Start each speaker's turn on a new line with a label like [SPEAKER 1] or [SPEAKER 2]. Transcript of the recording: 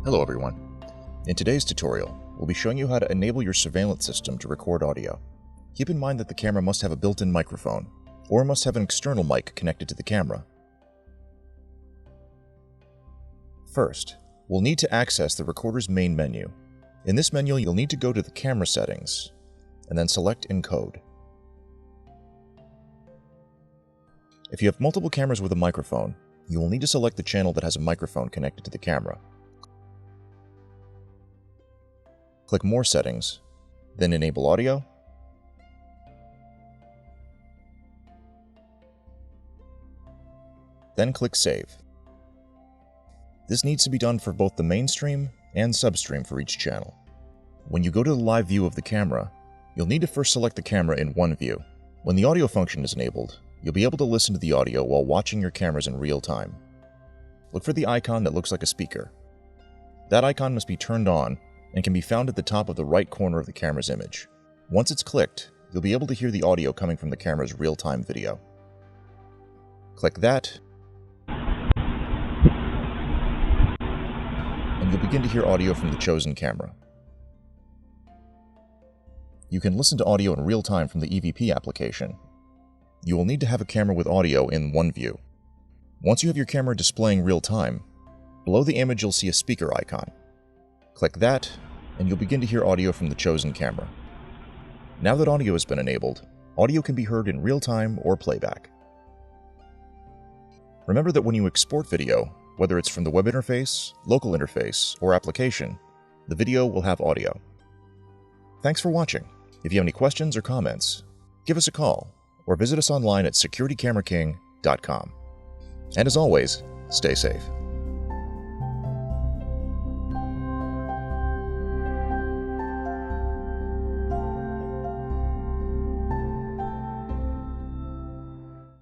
[SPEAKER 1] Hello everyone. In today's tutorial, we'll be showing you how to enable your surveillance system to record audio. Keep in mind that the camera must have a built-in microphone, or must have an external mic connected to the camera. First, we'll need to access the recorder's main menu. In this menu, you'll need to go to the camera settings, and then select Encode. If you have multiple cameras with a microphone, you will need to select the channel that has a microphone connected to the camera. Click More Settings, then Enable Audio, then click Save. This needs to be done for both the mainstream and substream for each channel. When you go to the live view of the camera, you'll need to first select the camera in one view. When the audio function is enabled, you'll be able to listen to the audio while watching your cameras in real time. Look for the icon that looks like a speaker. That icon must be turned on and can be found at the top of the right corner of the camera's image. Once it's clicked, you'll be able to hear the audio coming from the camera's real-time video. Click that, and you'll begin to hear audio from the chosen camera. You can listen to audio in real time from the EVP application. You will need to have a camera with audio in one view. Once you have your camera displaying real time, below the image you'll see a speaker icon. Click that, and you'll begin to hear audio from the chosen camera. Now that audio has been enabled, audio can be heard in real time or playback. Remember that when you export video, whether it's from the web interface, local interface, or application, the video will have audio. Thanks for watching. If you have any questions or comments, give us a call or visit us online at securitycameraking.com. And as always, stay safe.